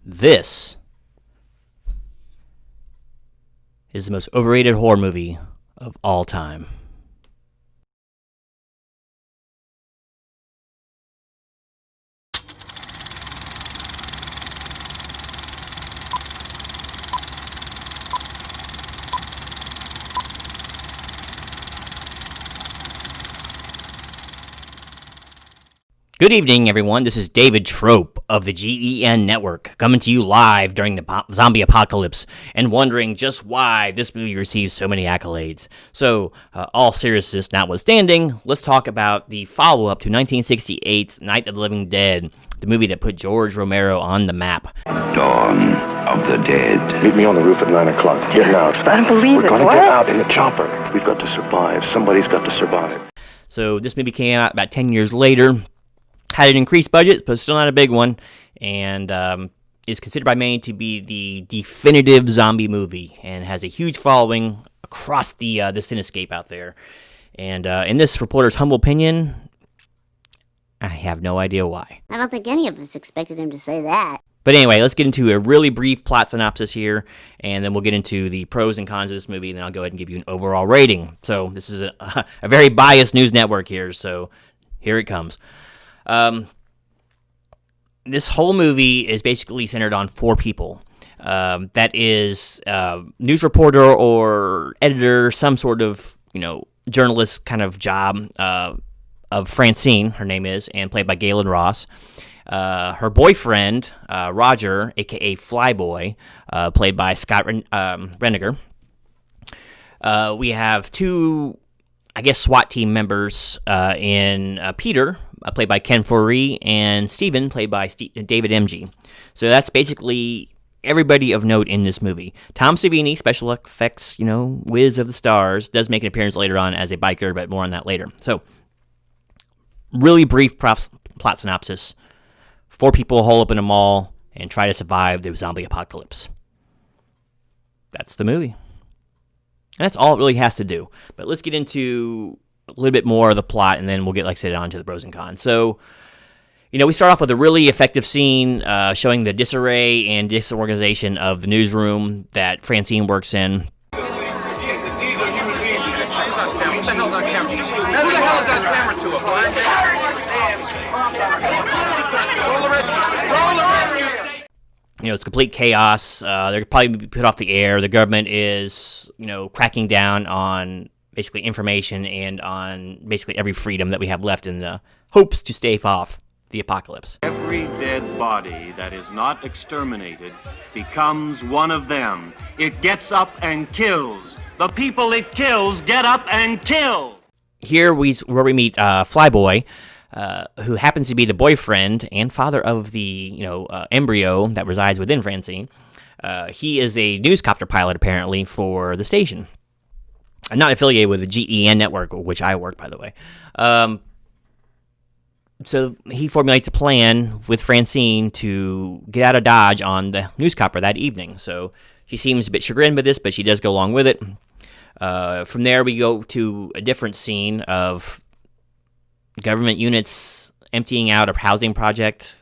This is the most overrated horror movie of all time. Good evening, everyone. This is David Trope of the GEN Network, coming to you live during the zombie apocalypse and wondering just why this movie receives so many accolades. So, all seriousness notwithstanding, let's talk about the follow-up to 1968's Night of the Living Dead, the movie that put George Romero on the map. Dawn of the Dead. Meet me on the roof at 9 o'clock. Getting out. I don't believe We're it. gonna What? get out in the chopper. We've got to survive. Somebody's got to survive. So this movie came out about 10 years later, had an increased budget, but still not a big one, and is considered by many to be the definitive zombie movie, and has a huge following across the cinescape out there. And in this reporter's humble opinion, I have no idea why. I don't think any of us expected him to say that. But anyway, let's get into a really brief plot synopsis here, and then we'll get into the pros and cons of this movie, and then I'll go ahead and give you an overall rating. So this is a very biased news network here, so here it comes. This whole movie is basically centered on four people. That is news reporter or editor, some sort of journalist kind of job of Francine, her name is, and played by Galen Ross. Her boyfriend, Roger, a.k.a. Flyboy, played by Scott Reniger. We have two, I guess, SWAT team members in Peter, played by Ken Foree, and Steven, played by David MG. So that's basically everybody of note in this movie. Tom Savini, special effects, whiz of the stars, does make an appearance later on as a biker, but more on that later. So, really brief plot synopsis. Four people hole up in a mall and try to survive the zombie apocalypse. That's the movie. And that's all it really has to do. But let's get into a little bit more of the plot, and then we'll get, like I said, on to the pros and cons. So, we start off with a really effective scene showing the disarray and disorganization of the newsroom that Francine works in. Who the hell's on camera? Who the hell is on camera to him? Roll the rescue. Roll the rescue. It's complete chaos. They're probably put off the air. The government is, cracking down on basically information and on basically every freedom that we have left in the hopes to stave off the apocalypse. Every dead body that is not exterminated becomes one of them. It gets up and kills. The people it kills get up and kill. Here where we meet Flyboy, who happens to be the boyfriend and father of the embryo that resides within Francine. He is a newscopter pilot apparently for the station. Not affiliated with the GEN network, which I work, by the way. So he formulates a plan with Francine to get out of Dodge on the newscopter that evening. So she seems a bit chagrined by this, but she does go along with it. From there, we go to a different scene of government units emptying out a housing project.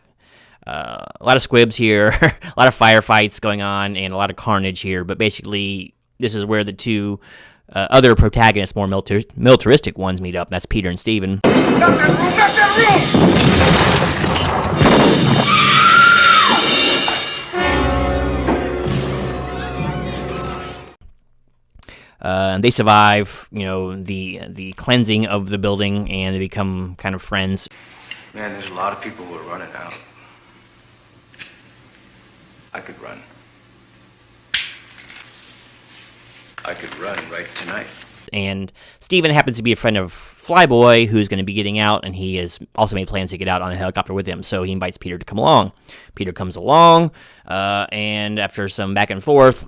A lot of squibs here, a lot of firefights going on, and a lot of carnage here. But basically, this is where the two other protagonists, more militaristic ones, meet up. That's Peter and Steven. Got that And they survive, the cleansing of the building, and they become kind of friends. Man, there's a lot of people who are running out. I could run. I could run right tonight. And Steven happens to be a friend of Flyboy, who's going to be getting out, and he has also made plans to get out on a helicopter with him, so he invites Peter to come along. Peter comes along, and after some back and forth,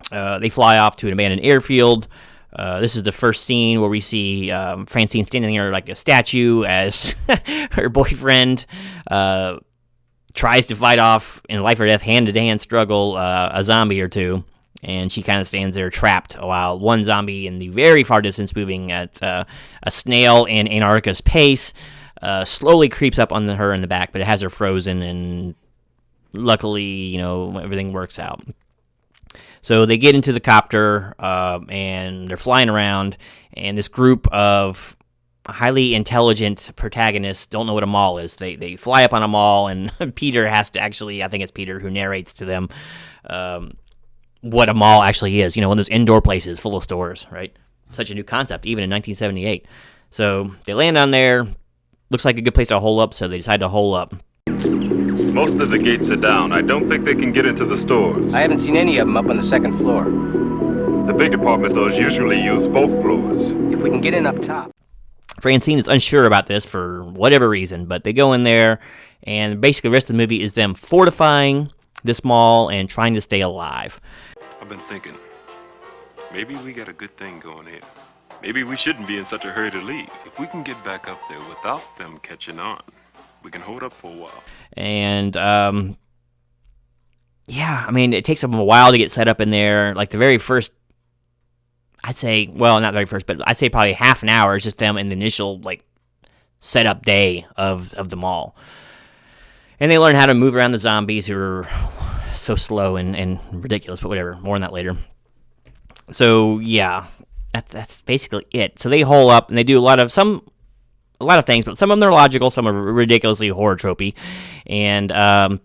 they fly off to an abandoned airfield. This is the first scene where we see Francine standing there like a statue as her boyfriend tries to fight off in a life or death hand-to-hand struggle a zombie or two. And she kind of stands there trapped while one zombie in the very far distance, moving at a snail in Antarctica's pace, slowly creeps up on her in the back, but it has her frozen and luckily, you know, everything works out. So they get into the copter, and they're flying around, and this group of highly intelligent protagonists don't know what a mall is. They fly up on a mall, and Peter has to actually, I think it's Peter who narrates to them what a mall actually is. You know, one of those indoor places full of stores, right? Such a new concept, even in 1978. So they land on there. Looks like a good place to hole up, so they decide to hole up. Most of the gates are down. I don't think they can get into the stores. I haven't seen any of them up on the second floor. The big department stores usually use both floors. If we can get in up top. Francine is unsure about this for whatever reason, but they go in there, and basically the rest of the movie is them fortifying this mall and trying to stay alive. I've been thinking, maybe we got a good thing going here. Maybe we shouldn't be in such a hurry to leave. If we can get back up there without them catching on, we can hold up for a while. And, yeah, I mean, it takes them a while to get set up in there. Like the very first, I'd say, well, not very first, but I'd say probably half an hour is just them in the initial, like, setup day of the mall. And they learn how to move around the zombies who are so slow and ridiculous, but whatever. More on that later. So, yeah, that's basically it. So they hole up, and they do a lot of things, but some of them are logical, some are ridiculously horror tropey. And, I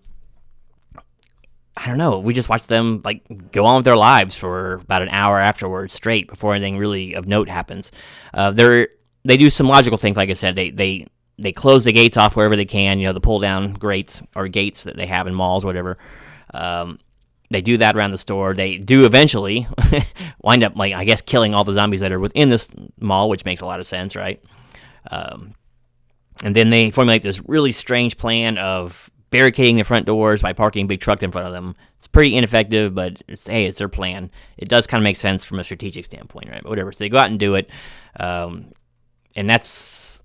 don't know, we just watched them, like, go on with their lives for about an hour afterwards straight before anything really of note happens. They do some logical things, like I said. They close the gates off wherever they can, you know, the pull-down grates or gates that they have in malls, whatever. They do that around the store. They do eventually wind up, like, I guess, killing all the zombies that are within this mall, which makes a lot of sense, right? And then they formulate this really strange plan of barricading the front doors by parking a big truck in front of them. It's pretty ineffective, but it's their plan. It does kind of make sense from a strategic standpoint, right? But whatever. So they go out and do it, and that's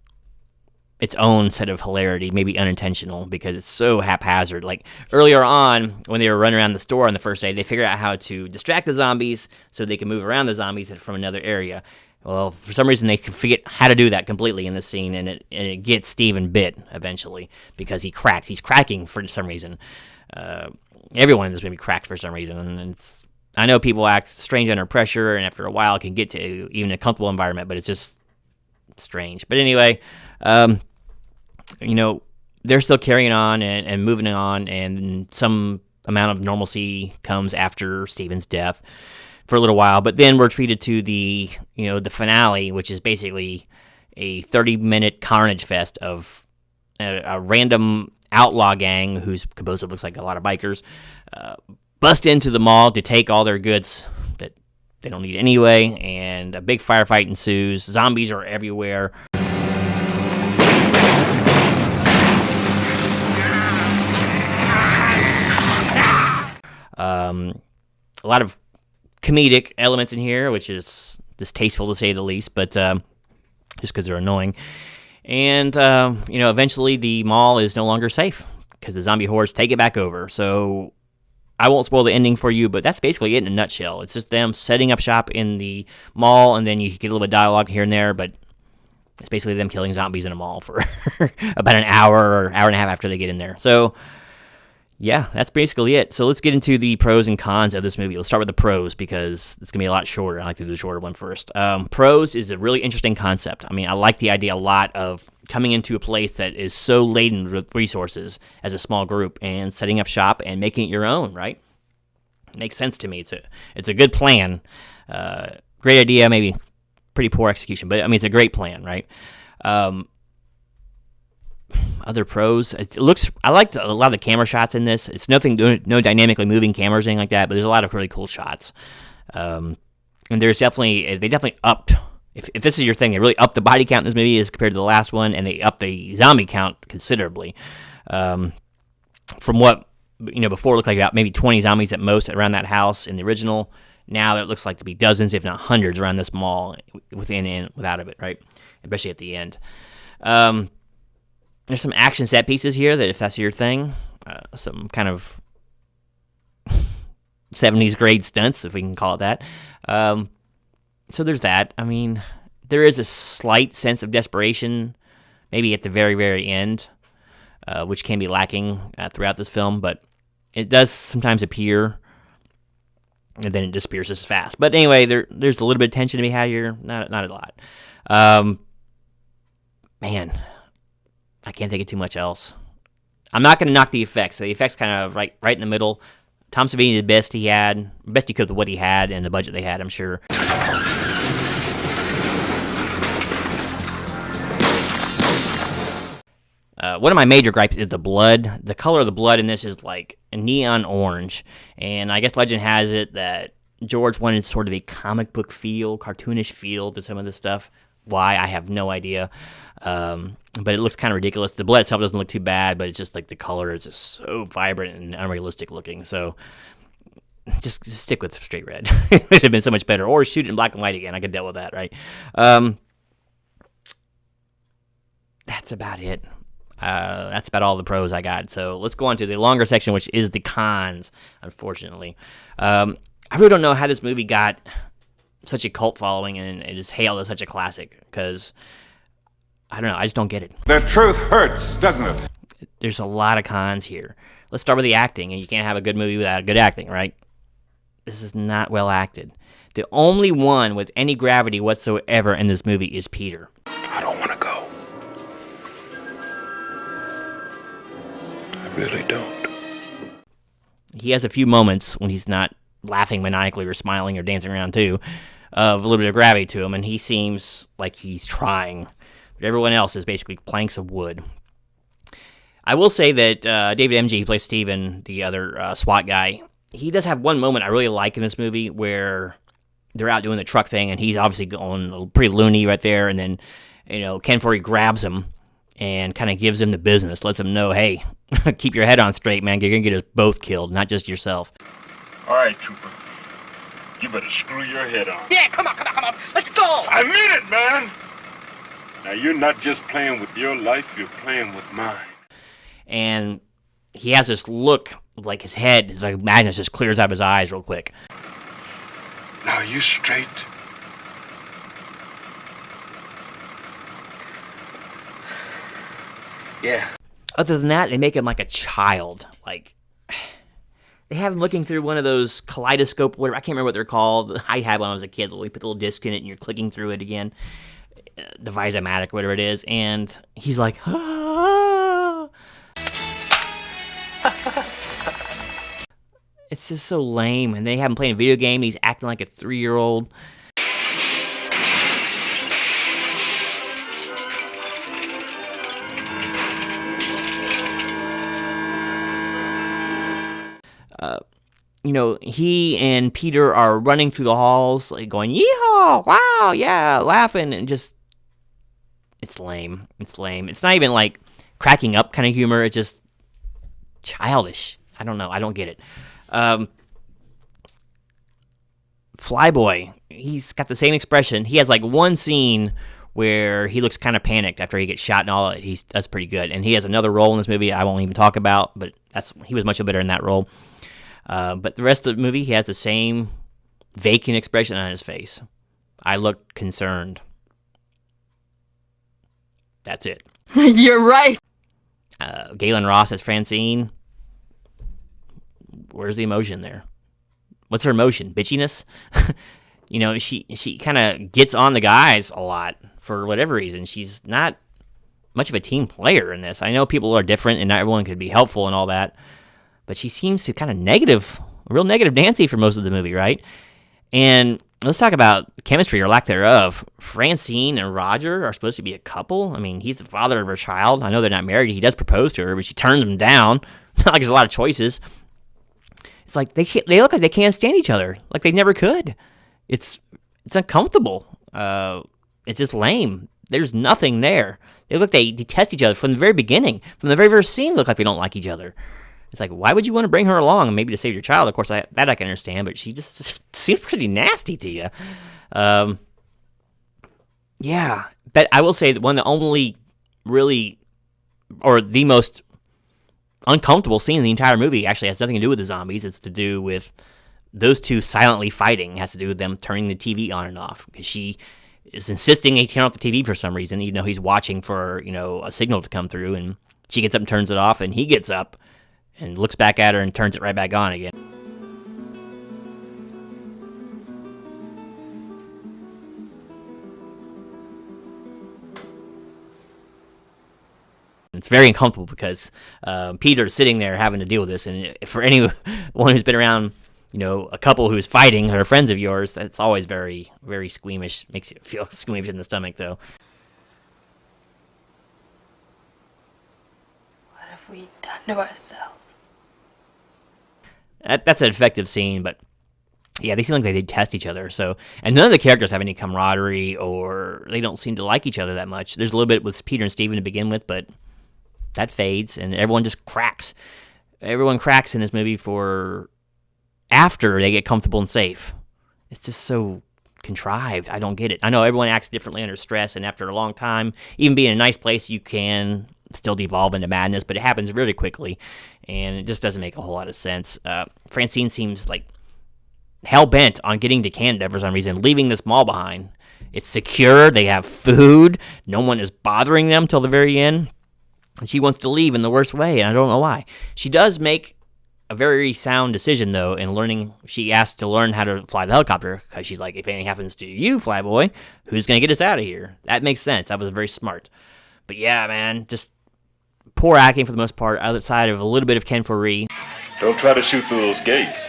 its own set of hilarity, maybe unintentional, because it's so haphazard. Like earlier on, when they were running around the store on the first day, they figured out how to distract the zombies so they can move around the zombies from another area. Well, for some reason, they forget how to do that completely in this scene, and it gets Steven bit eventually because he cracks. He's cracking for some reason. Everyone in this movie cracks for some reason, and I know people act strange under pressure, and after a while, it can get to even a comfortable environment, but it's just strange. But anyway, you know, they're still carrying on and moving on, and some amount of normalcy comes after Steven's death for a little while, but then we're treated to the finale, which is basically a 30-minute carnage fest of a random outlaw gang who's composed of, looks like, a lot of bikers, bust into the mall to take all their goods that they don't need anyway, and a big firefight ensues. Zombies are everywhere. A lot of comedic elements in here, which is distasteful to say the least, but just because they're annoying. And, eventually the mall is no longer safe because the zombie hordes take it back over. So I won't spoil the ending for you, but that's basically it in a nutshell. It's just them setting up shop in the mall, and then you get a little bit of dialogue here and there, but it's basically them killing zombies in a mall for about an hour or hour and a half after they get in there. So yeah, that's basically it. So let's get into the pros and cons of this movie. Let's start with the pros because it's going to be a lot shorter. I like to do the shorter one first. Pros is a really interesting concept. I mean, I like the idea a lot of coming into a place that is so laden with resources as a small group and setting up shop and making it your own, right? It makes sense to me. It's a good plan. Great idea, maybe pretty poor execution, but I mean, it's a great plan, right? Other pros, I liked a lot of the camera shots in this. It's no dynamically moving cameras or anything like that, but there's a lot of really cool shots. And they definitely upped, if this is your thing, they really upped the body count in this movie as compared to the last one, and they upped the zombie count considerably. From what, before it looked like about maybe 20 zombies at most around that house in the original. Now it looks like to be dozens, if not hundreds, around this mall, within and without of it, right? Especially at the end. There's some action set pieces here that, if that's your thing, some kind of 70s grade stunts, if we can call it that. So there's that. I mean, there is a slight sense of desperation, maybe at the very, very end, which can be lacking throughout this film, but It does sometimes appear, and then it disappears as fast. But anyway, there's a little bit of tension to be had here. Not a lot. Man, I can't think of too much else. I'm not going to knock the effects. The effects kind of right in the middle. Tom Savini did the best he could with what he had and the budget they had, I'm sure. One of my major gripes is the blood. The color of the blood in this is like a neon orange. And I guess legend has it that George wanted sort of a comic book feel, cartoonish feel to some of this stuff. Why, I have no idea. But it looks kind of ridiculous. The blood itself doesn't look too bad, but it's just like the color is just so vibrant and unrealistic looking. So just stick with straight red. It would have been so much better. Or shoot it in black and white again. I could deal with that, right? That's about it. That's about all the pros I got. So let's go on to the longer section, which is the cons, unfortunately. I really don't know how this movie got such a cult following and it is hailed as such a classic, because I don't know, I just don't get it. The truth hurts, doesn't it? There's a lot of cons here. Let's start with the acting, and you can't have a good movie without good acting, right? This is not well acted. The only one with any gravity whatsoever in this movie is Peter. I don't want to go. I really don't. He has a few moments when he's not laughing maniacally or smiling or dancing around too, of a little bit of gravity to him, and he seems like he's trying. But everyone else is basically planks of wood. I will say that David M.G., who plays Steven, the other SWAT guy, he does have one moment I really like in this movie where they're out doing the truck thing, and he's obviously going pretty loony right there, and then, Ken Foree grabs him and kind of gives him the business, lets him know, hey, keep your head on straight, man. You're going to get us both killed, not just yourself. All right, Trooper. You better screw your head on. Yeah, come on. Let's go. I mean it, man. Now, you're not just playing with your life, you're playing with mine. And he has this look like his head, like madness just clears out of his eyes real quick. Now, you straight? Yeah. Other than that, they make him like a child. Like, they have him looking through one of those kaleidoscope, whatever, I can't remember what they're called. I had one when I was a kid. We put the little disc in it and you're clicking through it again. The Visomatic, whatever it is. And he's like, ah. It's just so lame. And they have him playing a video game. And he's acting like a 3-year-old. He and Peter are running through the halls, like going, yeehaw, wow, yeah, laughing, and just, it's lame. It's lame. It's not even like cracking up kind of humor. It's just childish. I don't know. I don't get it. Flyboy, he's got the same expression. He has like one scene where he looks kind of panicked after he gets shot and all. That's pretty good. And he has another role in this movie I won't even talk about, but he was much better in that role. But the rest of the movie, he has the same vacant expression on his face. I look concerned. That's it. You're right. Galen Ross as Francine. Where's the emotion there? What's her emotion? Bitchiness? She kind of gets on the guys a lot for whatever reason. She's not much of a team player in this. I know people are different and not everyone could be helpful and all that, but she seems to kind of real negative Nancy for most of the movie, right? And let's talk about chemistry or lack thereof. Francine and Roger are supposed to be a couple. I mean, he's the father of her child. I know they're not married. He does propose to her, but she turns him down. Not like there's a lot of choices. It's like they look like they can't stand each other, like they never could. It's uncomfortable. It's just lame. There's nothing there. They look they detest each other from the very beginning. From the very first scene, look like they don't like each other. It's like, why would you want to bring her along? Maybe to save your child. Of course, that I can understand, but she just seems pretty nasty to you. Yeah, but I will say that one of the only really, or the most uncomfortable scene in the entire movie actually has nothing to do with the zombies. It's to do with those two silently fighting. It has to do with them turning the TV on and off, because she is insisting he turn off the TV for some reason, even though he's watching for a signal to come through, and she gets up and turns it off, and he gets up and looks back at her and turns it right back on again. It's very uncomfortable because Peter's sitting there having to deal with this, and for anyone who's been around, a couple who's fighting or friends of yours, it's always very, very squeamish. Makes you feel squeamish in the stomach, though. What have we done to ourselves? That's an effective scene, but yeah, they seem like they detest each other. So, and none of the characters have any camaraderie, or they don't seem to like each other that much. There's a little bit with Peter and Steven to begin with, but that fades, and everyone just cracks. Everyone cracks in this movie for after they get comfortable and safe. It's just so contrived. I don't get it. I know everyone acts differently under stress, and after a long time, even being in a nice place, you can still devolve into madness, but it happens really quickly, and it just doesn't make a whole lot of sense. Francine seems like hell-bent on getting to Canada for some reason, leaving this mall behind. It's secure. They have food. No one is bothering them till the very end. And she wants to leave in the worst way, and I don't know why. She does make a very sound decision, though, in learning. She asked to learn how to fly the helicopter, because she's like, if anything happens to you, Flyboy, who's going to get us out of here? That makes sense. That was very smart. But yeah, man, just poor acting for the most part, outside of a little bit of Ken Foree. Don't try to shoot through those gates.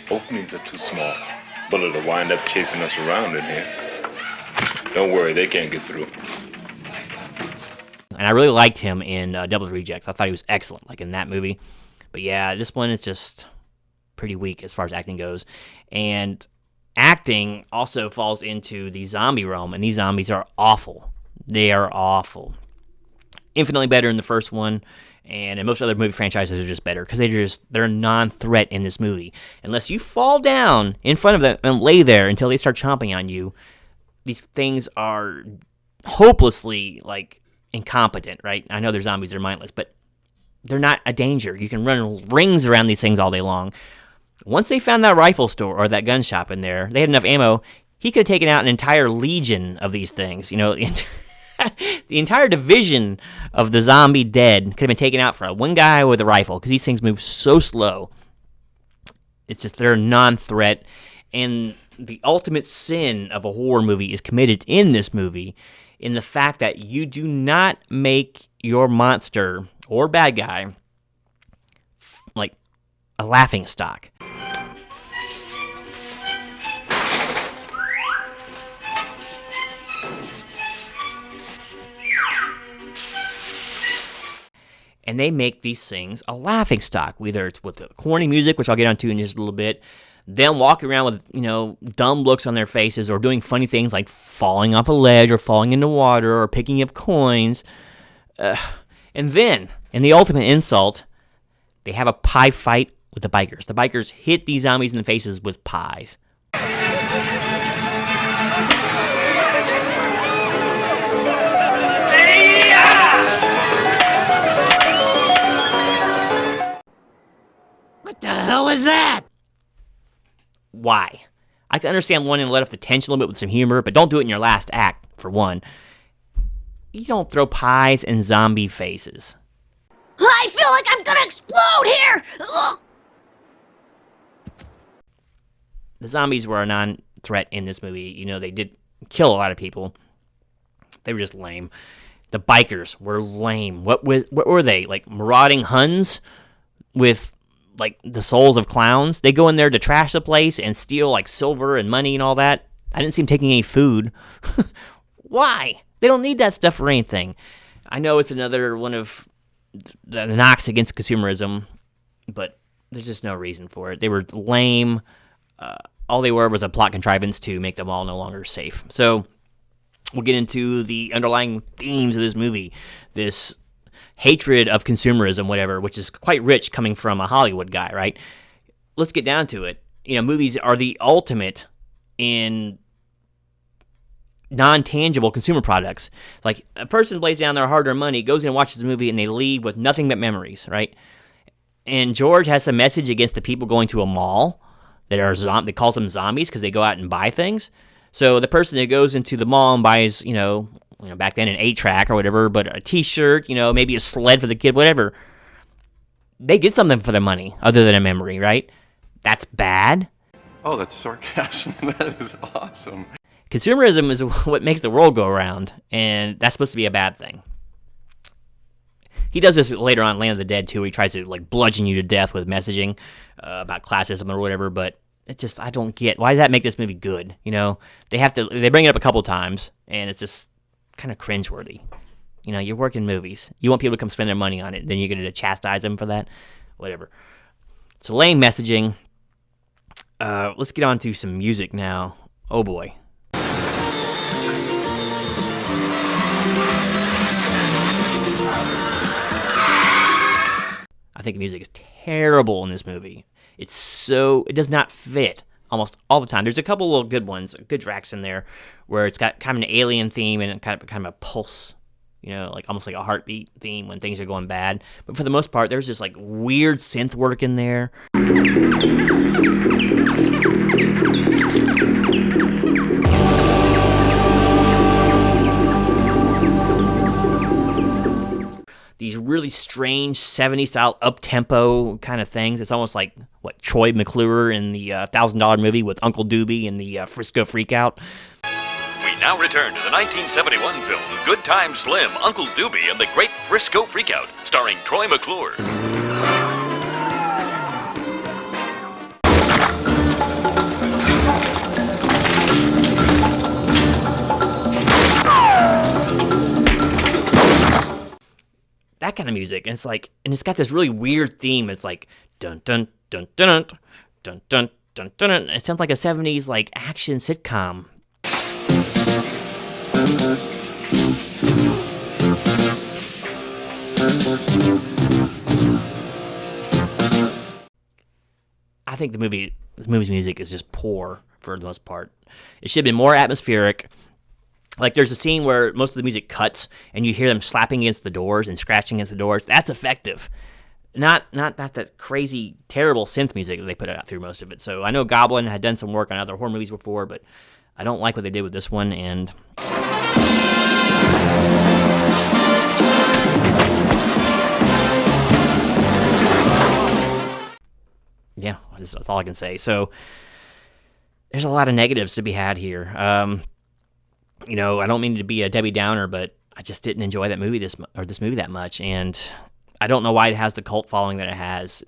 Openings are too small. Bullet will wind up chasing us around in here. Don't worry, they can't get through. And I really liked him in Devil's Rejects. I thought he was excellent, like in that movie. But yeah, this one is just pretty weak as far as acting goes. And acting also falls into the zombie realm, and these zombies are awful. They are awful. Infinitely better in the first one, and in most other movie franchises are just better because they're a non-threat in this movie. Unless you fall down in front of them and lay there until they start chomping on you, these things are hopelessly, incompetent, right? I know they're zombies, they're mindless, but they're not a danger. You can run rings around these things all day long. Once they found that rifle store or that gun shop in there, they had enough ammo, he could have taken out an entire legion of these things. The entire division of the zombie dead could have been taken out for one guy with a rifle, because these things move so slow. It's just, they're a non-threat, and the ultimate sin of a horror movie is committed in this movie, in the fact that you do not make your monster or bad guy like a laughing stock. And they make these things a laughing stock, whether it's with the corny music, which I'll get onto in just a little bit, them walking around with, dumb looks on their faces, or doing funny things like falling off a ledge or falling into water or picking up coins. And then, in the ultimate insult, they have a pie fight with the bikers. The bikers hit these zombies in the faces with pies. What the hell was that? Why? I can understand wanting to let off the tension a little bit with some humor, but don't do it in your last act, for one. You don't throw pies in zombie faces. I feel like I'm gonna explode here! Ugh. The zombies were a non-threat in this movie. They did kill a lot of people. They were just lame. The bikers were lame. What were they? Like marauding Huns with the souls of clowns? They go in there to trash the place and steal silver and money and all that. I didn't see them taking any food. Why? They don't need that stuff for anything. I know it's another one of the knocks against consumerism, but there's just no reason for it. They were lame. All they were was a plot contrivance to make them all no longer safe. So we'll get into the underlying themes of this movie. This hatred of consumerism, whatever, which is quite rich coming from a Hollywood guy, right? Let's get down to it. Movies are the ultimate in non-tangible consumer products. Like, a person lays down their hard-earned money, goes in and watches the movie, and they leave with nothing but memories, right? And George has some message against the people going to a mall that are they calls them zombies because they go out and buy things. So the person that goes into the mall and buys, back then an 8-track or whatever, but a T-shirt, maybe a sled for the kid, whatever. they get something for their money other than a memory, right? That's bad. Oh, that's sarcasm. That is awesome. Consumerism is what makes the world go around, and that's supposed to be a bad thing. He does this later on in Land of the Dead, too, where he tries to, like, bludgeon you to death with messaging about classism or whatever, but it just, I don't get, why does that make this movie good, you know? They bring it up a couple times, and it's just kind of cringeworthy. You know, you're working movies. You want people to come spend their money on it, then you're going to chastise them for that? Whatever. So lame messaging. Let's get on to some music now. Oh, boy. I think the music is terrible in this movie. It does not fit almost all the time. There's a couple little good ones, good tracks in there, where it's got kind of an alien theme and kind of a pulse, you know, like almost like a heartbeat theme when things are going bad. But for the most part, there's just like weird synth work in there. These really strange 70s style up-tempo kind of things. It's almost like, what, Troy McClure in the $1,000 movie with Uncle Doobie in the Frisco Freakout. We now return to the 1971 film Good Time Slim, Uncle Doobie and the Great Frisco Freakout, starring Troy McClure. That kind of music, and it's got this really weird theme. It's like dun dun dun dun dun dun dun dun dun. It sounds like a 70s like action sitcom. I think this movie's music is just poor for the most part. It should have been more atmospheric. Like, there's a scene where most of the music cuts, and you hear them slapping against the doors and scratching against the doors. That's effective. Not that crazy, terrible synth music that they put out through most of it. So I know Goblin had done some work on other horror movies before, but I don't like what they did with this one, and... yeah, that's all I can say. So there's a lot of negatives to be had here. You know, I don't mean to be a Debbie Downer, but I just didn't enjoy this movie that much, and I don't know why it has the cult following that it has.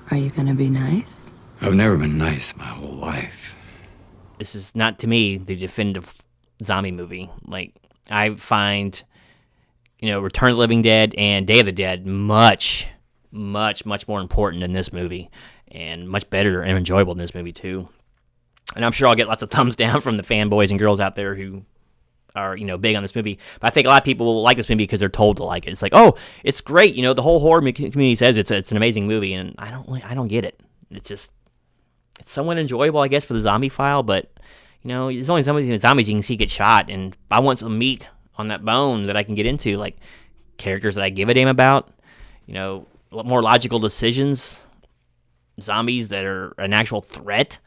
Are you gonna be nice? I've never been nice my whole life. This is not, to me, the definitive zombie movie. Like, I find, you know, Return of the Living Dead and Day of the Dead much, much, much more important than this movie, and much better and enjoyable than this movie, too. And I'm sure I'll get lots of thumbs down from the fanboys and girls out there who are, you know, big on this movie. But I think a lot of people will like this movie because they're told to like it. It's like, oh, it's great. You know, the whole horror community says it's an amazing movie, and I don't get it. It's somewhat enjoyable, I guess, for the zombie file, but, you know, there's only so many zombies you can see get shot, and I want some meat on that bone that I can get into, like characters that I give a damn about, you know, more logical decisions, zombies that are an actual threat,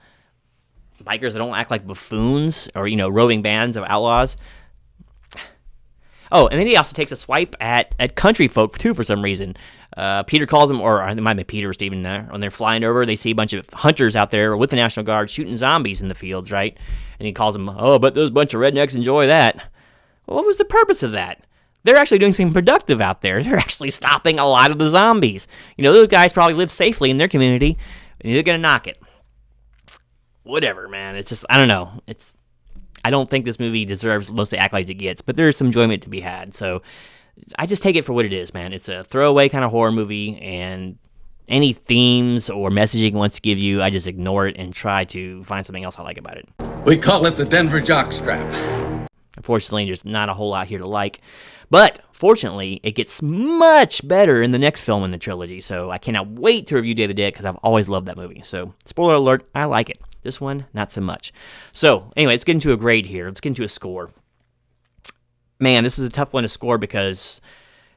bikers that don't act like buffoons, or, you know, roving bands of outlaws. Oh, and then he also takes a swipe at country folk, too, for some reason. Peter calls them, or it might be Peter or Steven there, when they're flying over, they see a bunch of hunters out there with the National Guard shooting zombies in the fields, right? And he calls them, oh, but those bunch of rednecks enjoy that. Well, what was the purpose of that? They're actually doing something productive out there. They're actually stopping a lot of the zombies. You know, those guys probably live safely in their community, and they're going to knock it. Whatever, man. It's just, I don't know. I don't think this movie deserves most of the accolades it gets, but there's some enjoyment to be had. So I just take it for what it is, man. It's a throwaway kind of horror movie, and any themes or messaging it wants to give you, I just ignore it and try to find something else I like about it. We call it the Denver Jockstrap. Unfortunately, there's not a whole lot here to like. But fortunately, it gets much better in the next film in the trilogy. So I cannot wait to review Day of the Dead because I've always loved that movie. So spoiler alert, I like it. This one, not so much. So anyway, let's get into a grade here. Let's get into a score. Man, this is a tough one to score because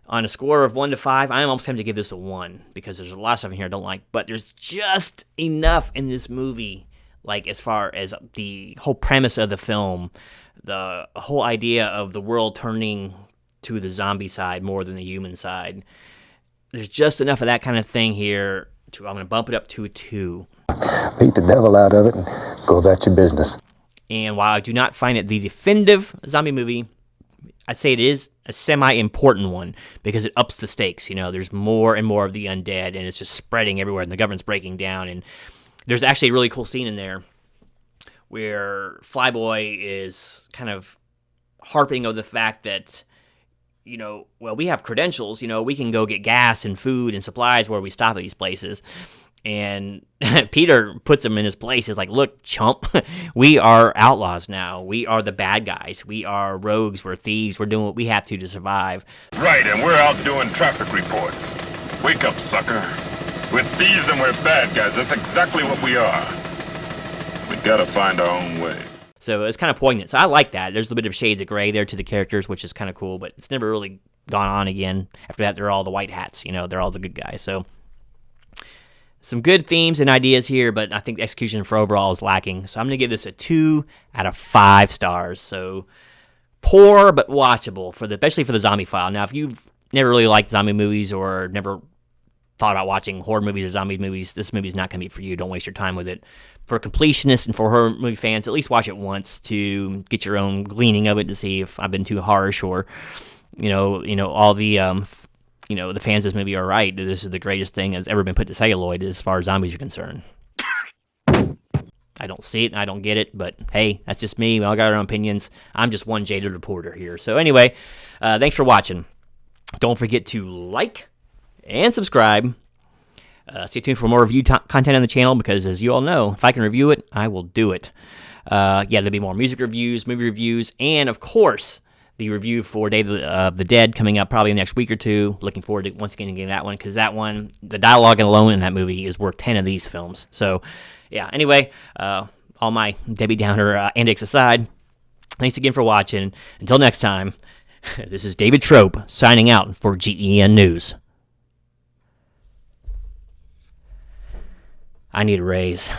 on a score of 1 to 5, I'm almost tempted to give this a 1 because there's a lot of stuff in here I don't like. But there's just enough in this movie, like as far as the whole premise of the film, the whole idea of the world turning to the zombie side more than the human side. there's just enough of that kind of thing here. I'm going to bump it up to a 2. Beat the devil out of it and go about your business. And while I do not find it the definitive zombie movie, I'd say it is a semi-important one because it ups the stakes. There's more and more of the undead, and it's just spreading everywhere, and the government's breaking down. And there's actually a really cool scene in there where Flyboy is kind of harping of the fact that, we have credentials. We can go get gas and food and supplies where we stop at these places. And Peter puts him in his place. He's like, look, chump, we are outlaws now. We are the bad guys. We are rogues. We're thieves. We're doing what we have to survive. Right, and we're out doing traffic reports. Wake up, sucker. We're thieves and we're bad guys. That's exactly what we are. We gotta find our own way. So it's kind of poignant. So I like that. There's a little bit of shades of gray there to the characters, which is kind of cool, but it's never really gone on again. After that, they're all the white hats. They're all the good guys. So some good themes and ideas here, but I think the execution for overall is lacking. So I'm going to give this a 2 out of 5 stars. So poor but watchable, especially for the zombie file. Now, if you've never really liked zombie movies or never thought about watching horror movies or zombie movies, this movie's not going to be for you. Don't waste your time with it. For completionists and for horror movie fans, at least watch it once to get your own gleaning of it to see if I've been too harsh or, all the the fans of this movie are right. This is the greatest thing that's ever been put to celluloid as far as zombies are concerned. I don't see it, and I don't get it, but hey, that's just me. We all got our own opinions. I'm just one jaded reporter here. So anyway, thanks for watching. Don't forget to like and subscribe. Stay tuned for more review content on the channel because, as you all know, if I can review it, I will do it. There'll be more music reviews, movie reviews, and, of course, the review for Day of the Dead coming up probably the next week or two. Looking forward to once again getting that one because that one, the dialogue alone in that movie is worth 10 of these films. So, yeah, anyway, all my Debbie Downer antics aside, thanks again for watching. Until next time, this is David Trope signing out for GEN News. I need a raise.